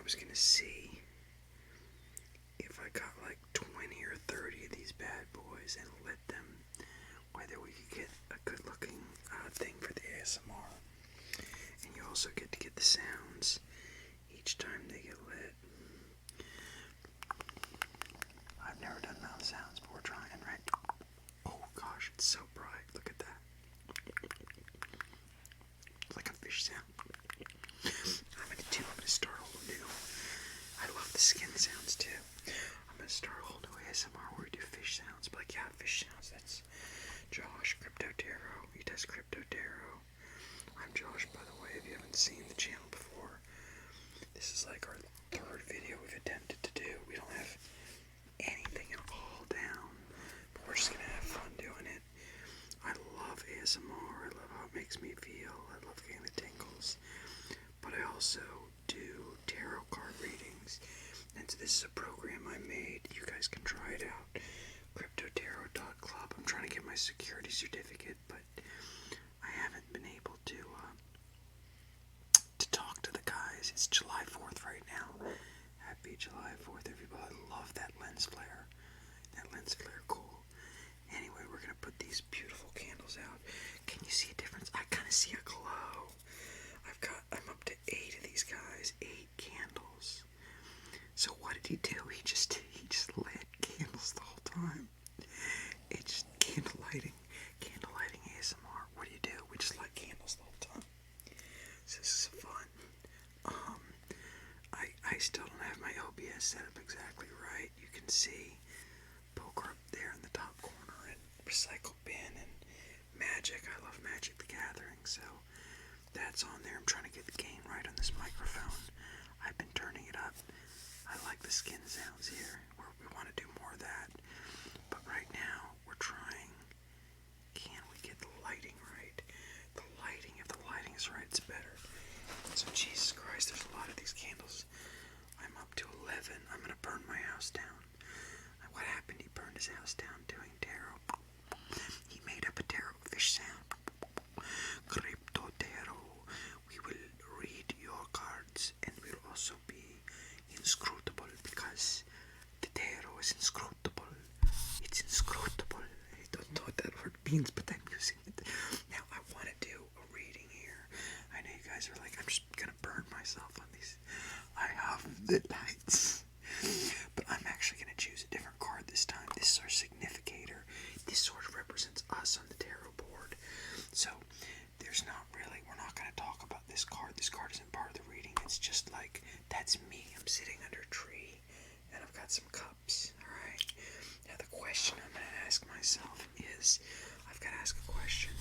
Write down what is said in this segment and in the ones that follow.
was gonna see if I got like 20 or 30 of these bad boys and lit them, whether we could get a good looking thing for the ASMR. And you also get to get the sounds each time they get lit. I've never done mouth sounds, but we're trying, right? Oh gosh, it's so bright. Look at that. It's like a fish sound. I'm gonna start a whole new. I love the skin sounds too. I'm gonna start a whole new ASMR where we do fish sounds. But like, yeah, fish sounds. That's Josh, Crypto Tarot. He does Crypto Tarot. I'm Josh, by the way, if you haven't seen the channel before. This is like our third video we've attempted to do. We don't have anything at all down, but we're just gonna have fun doing it. I love ASMR. I love how it makes me feel. I love getting the tingles. But I also do tarot card readings. And so this is a program I made. You guys can try it out. CryptoTarot.club. I'm trying to get my security certificate, but I haven't been able to talk to the guys. It's July 4th right now. Happy July 4th, everybody. I love that lens flare. That lens flare, cool. Anyway, we're gonna put these beautiful candles out. Can you see a difference? I kind of see a glow. I'm up to 8 of these guys. 8 candles. So what did he do? He just lit candles the whole time. It's just candle lighting ASMR. What do? We just light candles the whole time. So this is fun. I still don't have my OBS set up exactly right. You can see poker up there in the top corner and recycle bin and Magic. I love Magic the Gathering, so that's on there. I'm trying to get the gain right on this microphone. I've been turning it up. I like the skin sounds here. We want to do more of that. But right now, we're trying. Can we get the lighting right? The lighting, if the lighting is right, it's better. So Jesus Christ, there's a lot of these candles. I'm up to 11. I'm going to burn my house down. What happened? He burned his house down doing tarot. He made up a tarot fish sound. Crypto Tarot. We will read your cards and we'll also be inscrutable because the tarot is inscrutable. It's inscrutable. I don't know what that word means, but I'm using it. Now I want to do a reading here. I know you guys are like, I'm just gonna burn myself on these. I have the lights. But I'm actually gonna choose a different card this time. This is our significator. This sort of represents us on the tarot board. So there's not really, we're not gonna talk about this card. This card isn't part of the reading. It's just like, that's me. I'm sitting under a tree and I've got some cups. Alright. Now the question I'm gonna ask myself is, I've gotta ask a question.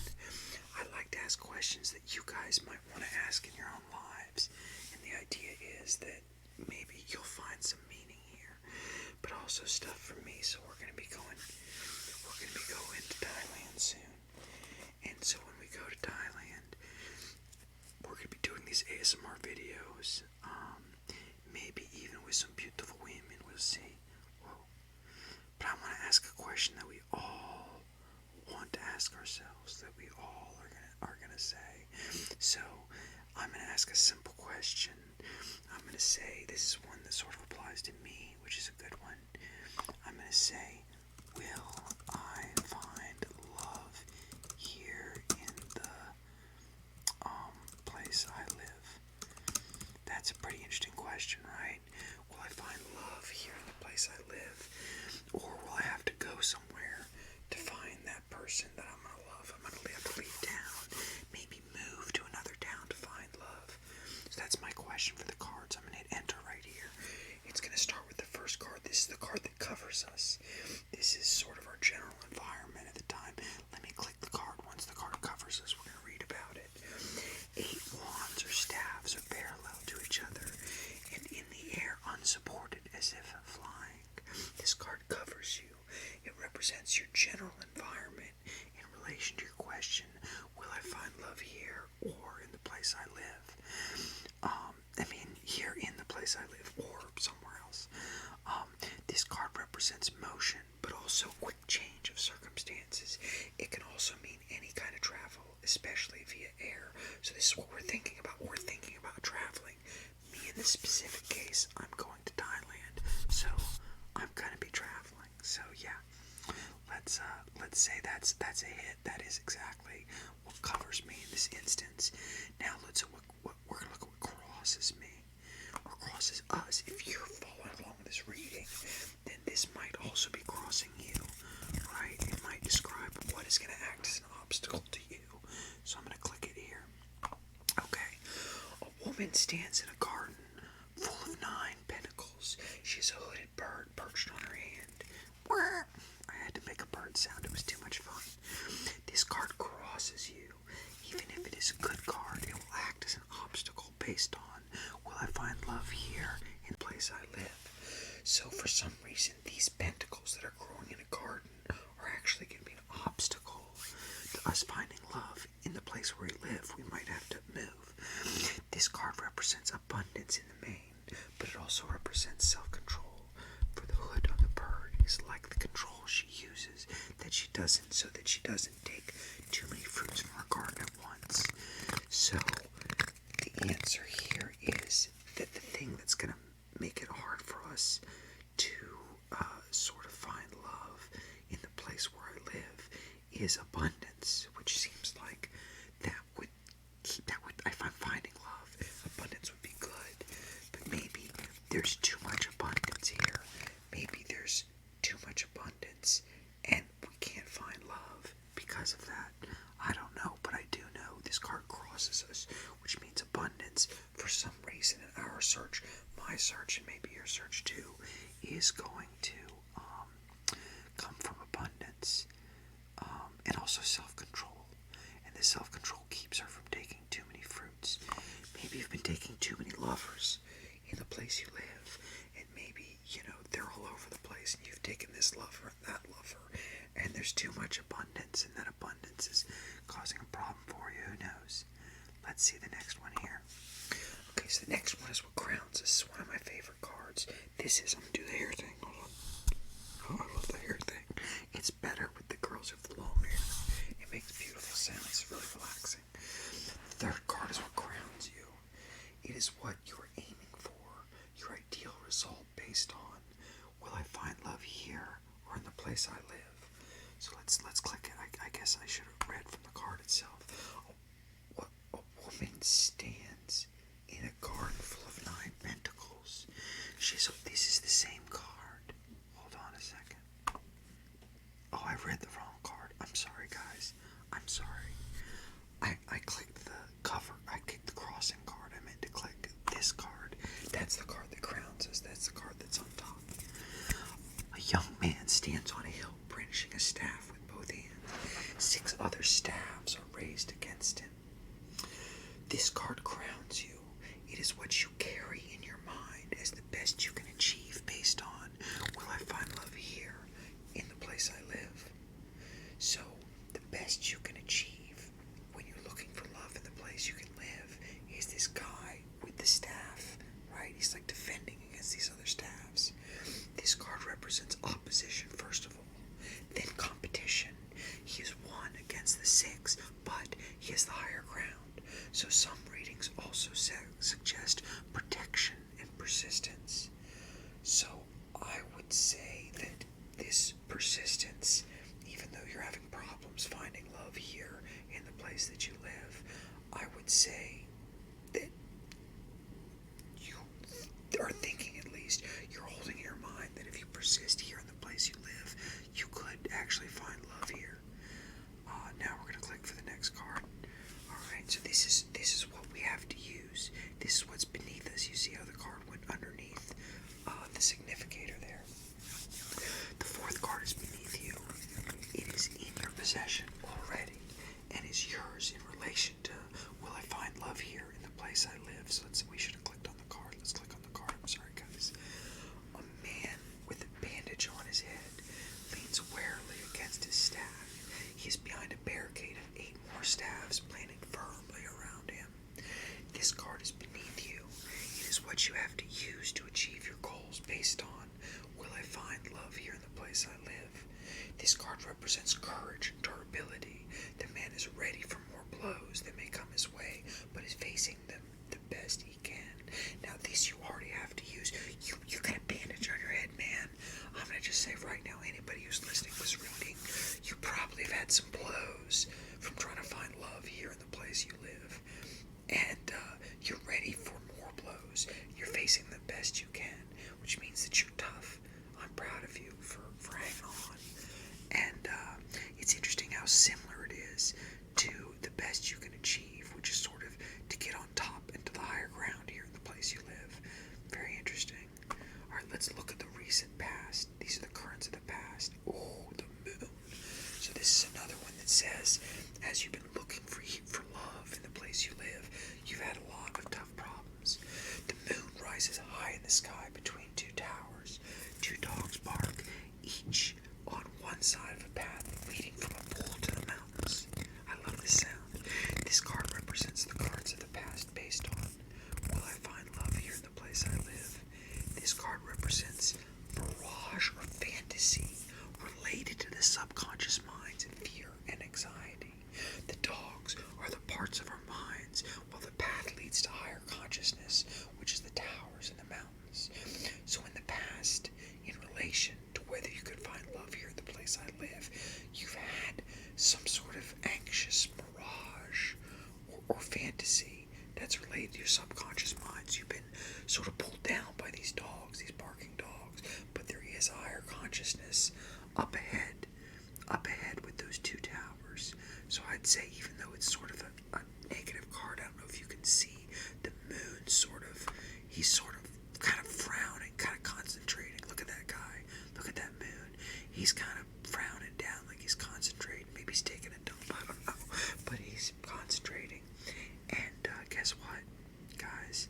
I like to ask questions that you guys might want to ask in your own lives. And the idea is that maybe you'll find some meaning here, but also stuff for me. So we're gonna be going to Thailand soon. And so when we go to Thailand, we're gonna be doing these ASMR videos. Maybe even with some beautiful women. We'll see. Whoa. But I want to ask a question that we all want to ask ourselves, that we all are gonna say. So I'm gonna ask a simple question. I'm gonna say, this is one that sort of applies to me, which is a good one. I'm gonna say, will I find love here in the place I live? That's a pretty interesting question, right? Will I find love here in the place I live? Or will I have to go somewhere to find that person that I'm gonna love? I'm gonna have to leave town, maybe move to another town to find love. So that's my question for the cards. I'm gonna hit enter right here. It's gonna start with the first card. This is the card that covers us. This is sort of our general environment at the time. Let me click the card. Once the card covers us, we're gonna read about it. 8 wands or staves are parallel to each other and in the air unsupported as if flying. This card covers you. It represents your general environment in relation to your question, will I find love here or in the place I live? Here in the place I live or somewhere else. This card represents motion, but also quick change of circumstances. It can also mean any kind of travel, especially via air. So this is what we're thinking about. We're thinking about traveling. Me and this specific case, I'm going to Thailand, so I'm gonna be traveling. So yeah, let's say that's a hit. That is exactly what covers me in this instance. Now let's we're gonna look at what crosses me or crosses us. If you're following along with this reading, then this might also be crossing you, right? It might describe what is gonna act as an obstacle to you. So I'm gonna click it here. Okay. A woman stands in a garden full of 9 pentacles. She has a hooded bird perched on her hand. I had to make a bird sound. It was too much fun. This card crosses you. Even if it is a good card, it will act as an obstacle based on, will I find love here in the place I live? So for some reason, these pentacles that are growing in a garden are actually going to be an obstacle to us finding love in the place where we live. We might have to move. This card represents abundance in the main, but it also represents self-control. For the hood on the bird is like the control she uses so that she doesn't take too many fruits from her garden at once. So the answer here is that the thing that's going to make it hard for us to sort of find love in the place where I live is abundance, which seems like if I'm finding love, abundance would be good. But maybe there's too much abundance here. Maybe there's too much abundance and we can't find love because of that. I don't know, but I do know this card crosses us, which means abundance. For some reason in our search, my search, and maybe your search too, is going to come from abundance and also self-control. And this self-control keeps her from taking too many fruits. Maybe you've been taking too many lovers in the place you live, and maybe, they're all over the place, and you've taken this lover and that lover, and there's too much abundance, and that abundance is causing a problem for you. Who knows? Let's see the next one here. Okay, so the next one is what crowns. This is one of my favorite cards. I'm gonna do the hair thing. Hold on. Oh, I love the hair thing. It's better with the girls with the long hair. It makes beautiful sounds. It's really relaxing. The third card is what crowns you. It is what you're aiming for, your ideal result based on, will I find love here or in the place I live? So let's click it. I guess I should have read from the card itself. A woman stands in a garden full of 9 pentacles. This is the same card. Hold on a second. Oh, I read the wrong card. I'm sorry, guys. I'm sorry. I clicked the cover. I clicked the crossing card. I meant to click this card. That's the card that crowns us. That's the card that's on top. A young man stands on a hill brandishing a staff with both hands. 6 other staffs are raised against him. This card crowns you. It is what you carry in your mind as the best you can achieve based on, will I find love here in the place I live? So the best you can achieve when you're looking for love in the place you can live is this guy with the staff, right? He's like defending against these other staffs. This card represents opposition, first of all, then competition. He is 1 against the 6, but he has the higher ground. So some readings also suggest protection and persistence. So I would say that this persistence, even though you're having problems finding love here in the place that you live, I would say that you are thinking, at least, you're holding in your mind that if you persist here in the place you live, you could actually find love here. Now we're going to click for the next card. Alright, so this is what we have to use. This is what's beneath us. You see how the card went underneath the significator there. The 4th card is beneath you. It is in your possession already and is yours in relation to, will I find love here in the place I live? So we should have clicked on the card. Let's click on the card. I'm sorry, guys. A man with a bandage on his head leans warily against his staff. He is behind a barricade of 8 more staffs planted firmly around him. This card is beneath you. It is what you have to use to achieve your goals based on, will I find love here in the place I live? This card represents courage and durability. The man is ready for more blows that may come his way, but is facing them the best he can. Now this you best you can, which means that you're tough. I'm proud of you for hanging on. And it's interesting how similar it is to the best you can achieve, which is sort of to get on top and to the higher ground here in the place you live. Very interesting. Alright, let's look at the recent past. These are the currents of the past. Oh, the moon. So this is another one that says, as you've been looking for love in the place you live, you've had a lot of tough problems. The moon rises high in the sky between two towers. Two dogs bark, each on one side of a path leading from a pool to the mountains. I love this sound. This card represents the cards of the past based on, will I find love here in the place I live? This card represents mirage or fantasy related to the subconscious minds and fear and anxiety. The dogs are the parts of our minds, while the path leads to higher consciousness, which is the towers and the mountains. So in the past, in relation to whether you could find love here at the place I live, you've had some sort of anxious mirage or fantasy that's related to your subconscious minds. You've been sort of pulled down by these dogs, these barking dogs, but there is a higher consciousness up ahead with those two towers. So I'd say, even though it's sort of a negative card, I don't know if you can see the moon he's sort of kind of frowning, kind of concentrating. Look at that guy. Look at that moon. He's kind of frowning down like he's concentrating. Maybe he's taking a dump, I don't know. But he's concentrating. And guess what, guys?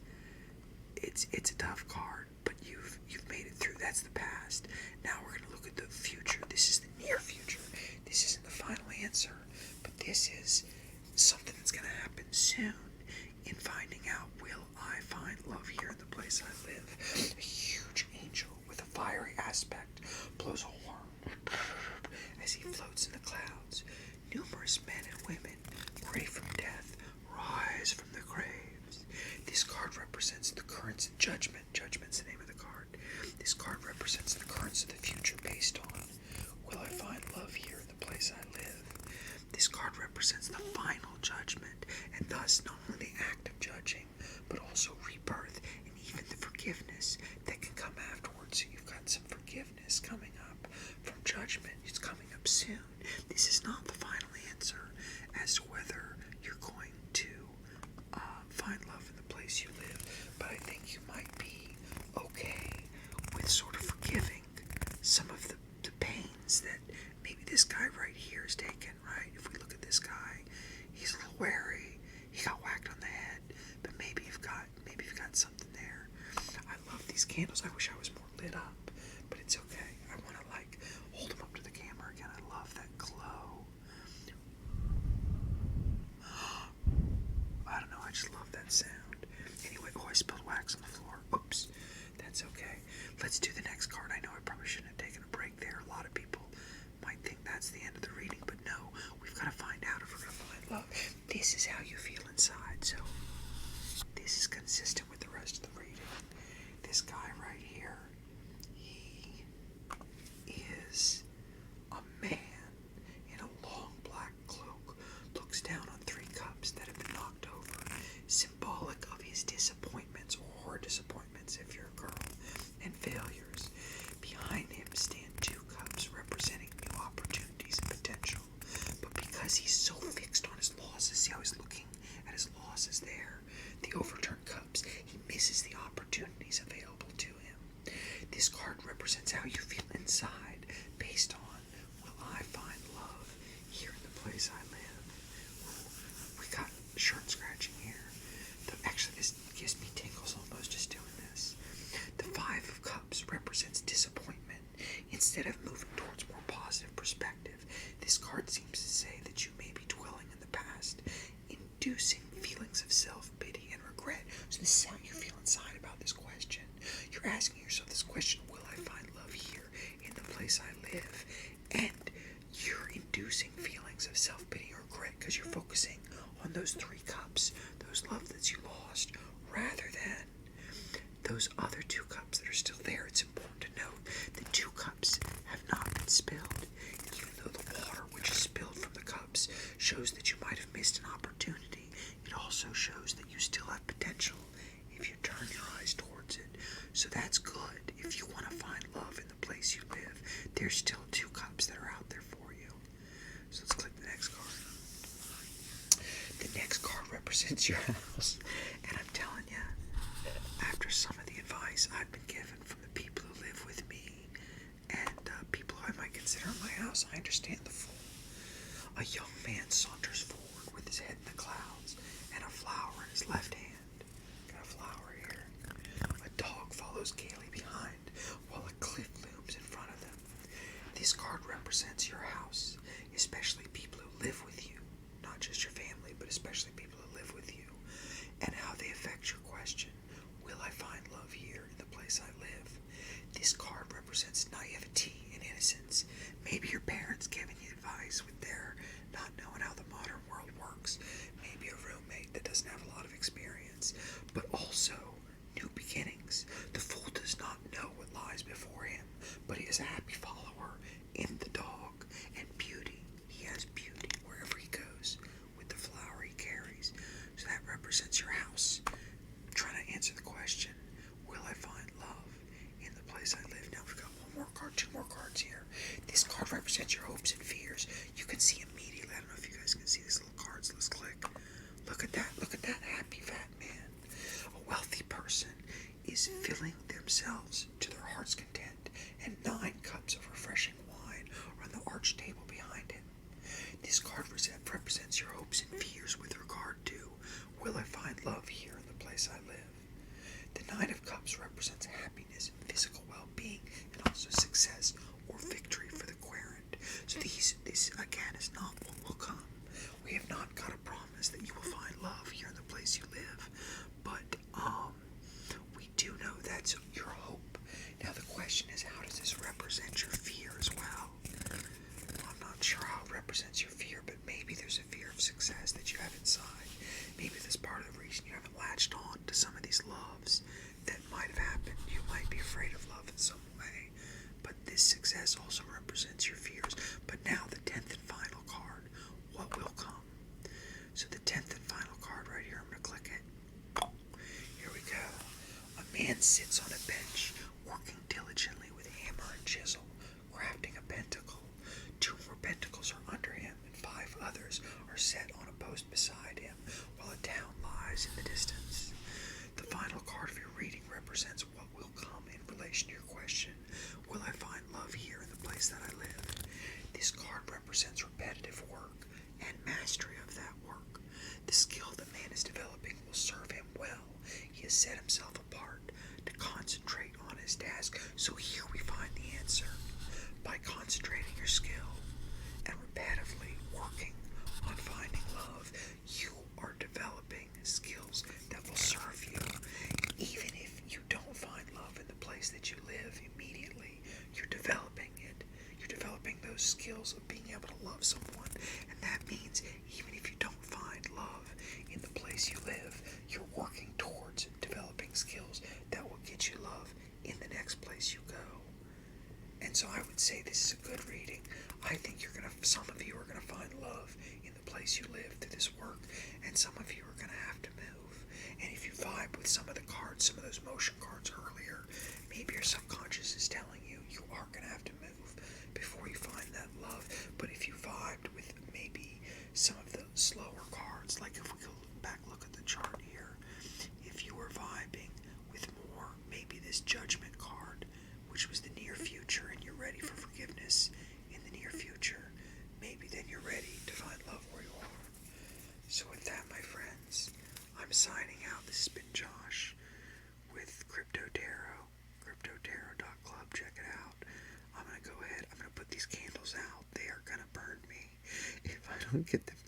It's a tough card, but you've made it through. That's the past. Now we're going to look at the future. This is the near future. This isn't the final answer, but this is something that's going to happen soon in finding out, will I find love here in the place I live? A huge angel with a fiery aspect blows a horn as he floats in the clouds. Numerous men and women, gray from death, rise from the graves. This card represents the currents of judgment. Judgment's the name of the card. This card represents the currents of the future based on, will I find love here in the place I live? This card represents the final judgment, and thus not only the act of judging, but also rebirth and even the forgiveness that can come afterwards. So you've got some forgiveness coming up from judgment. It's coming up soon. This is not the final answer as to whether you're going to find love in the place you live, but I think you might be okay with sort of forgiving some of the pains that maybe this guy right here is taking, right? If we look at this guy, he's a little wary. He got whacked on the head, but maybe you've got something there. I love these candles. I wish I was more lit up, but it's okay. I want to hold them up to the camera again. I love that glow. I don't know. I just love that sound. Anyway, I spilled wax on the floor. Oops. That's okay. Let's do the next card. I know I probably shouldn't have taken a break there. A lot of people might think that's the end of the reading, but no. We've got to find out if we're going to find love. This is how you feel inside, so this is consistent with the rest of the reading. This guy right here, he is a man in a long black cloak, looks down on 3 cups that have been knocked over, symbolic of his disappointments or her disappointments if you're a girl, and failures. Behind him stand 2 cups representing new opportunities and potential. But because he's so fixed on his losses, see how he's looking at his losses there, the overturned cups, he misses the opportunities available to him. This card represents how you feel inside based on, will I find love here in the place I live? Ooh, we got shirt scratching here. Actually, this gives me tingles almost just doing this. The 5 of Cups represents disappointment. Instead of moving towards more positive perspective, this card seems to say that you may be dwelling in the past, inducing feelings of self-pity and regret. So this is how you feel inside about this question. You're asking yourself this question, will I find love here in the place I live? And you're inducing feelings of self-pity or regret because you're focusing on those 3 cups, those love that you lost, rather than those other 2 cups that are still there. It's important to note the 2 cups have not been spilled. Even though the water which is spilled from the cups shows that you might have missed an opportunity, it also shows that you still have potential if you turn your eyes towards it. So So that's good. If you want to find love in the place you live, there's still 2 cups that are out there for you. So let's click the next card. The next card represents your house. And I'm telling you, after some of the advice I've been given from the people who live with me and people who I might consider in my house, I understand the fool. A young man saunters forward with his head in the clouds and a flower in his left hand. Got a flower here. A dog follows gaily behind while a cliff looms in front of them. This card represents your house, especially people who live with you. Not just your family, but especially people who live with you, and how they affect your question, will I find love here in the place I live? This card represents naivety and innocence. Maybe your parents giving you advice with their not knowing how the modern world works. Maybe a roommate that doesn't have a lot of experience, but also new beginnings. The fool does not know what lies before him, but he is a happy follower in the dog and beauty. He has beauty wherever he goes with the flower he carries. So that represents your house. I'm trying to answer the question, will I find love in the place I live? Now we've got one more card, 2 more cards here. This card represents your hopes and fears. You can see immediately, I don't know if you guys can see these little cards. Let's click. Look at that happy fat man. A wealthy person is filling themselves to their heart's content, and 9 cups of refreshing wine are on the arched table behind him. This card represents your hopes and fears with regard to, will I find love here in the place I live? The 9 of Cups represents happiness, physical well-being, and also success or victory for the querent. So this again is not what will come. We have not got a promise that you will find love here in the place you live, but we do know that's your hope. Now the question is, how does this represent your fear as well? I'm not sure how it represents your fear, but maybe there's a fear of success that you have inside. Maybe that's part of the reason you haven't latched on to some of these loves that might have happened. You might be afraid of love in some way, but this success also represents your fears. But now the 10th and final card, what will come? So the 10th and final card right here, I'm going to click it. Here we go. A man sits on a bench, working diligently with hammer and chisel, crafting a pentacle. 2 more pentacles are under him, and 5 others are set on a post beside him, while a town lies in the distance. The final card of your reading represents what will come in relation to your question, will I find love here in the place that I live? This card represents repetitive work and mastery of that work. The skill that man is developing will serve him well. He has set himself apart to concentrate on his task. So here we find the answer. By concentrating your skill and repetitively working on finding love, you are developing skills that will serve you. Even if you don't find love in the place that you live immediately, you're developing it. You're developing those skills of being able to love someone. And that means even if you don't find love in the place you live, you're working towards developing skills that will get you love in the next place you go. And so I would say this is a good reading. I think some of you are going to find love in the place you live through this work, and some of you are going to have to move. And if you vibe with some of the cards, some of those motion cards earlier, maybe your subconscious is telling you you are going to have to move before you find that love. But if you vibed with maybe some of the slower cards, like if we go back, look at the chart here, if you were vibing with more, maybe this Judgment card, which was the near future, and you're ready for forgiveness in the near future, maybe then you're ready to find love where you are. So with that, my friends, I'm signing out. This has been Josh with Crypto Tarot, cryptotarot.club. Check it out. I'm going to go ahead, I'm going to put these candles out. They are going to burn me if I don't get them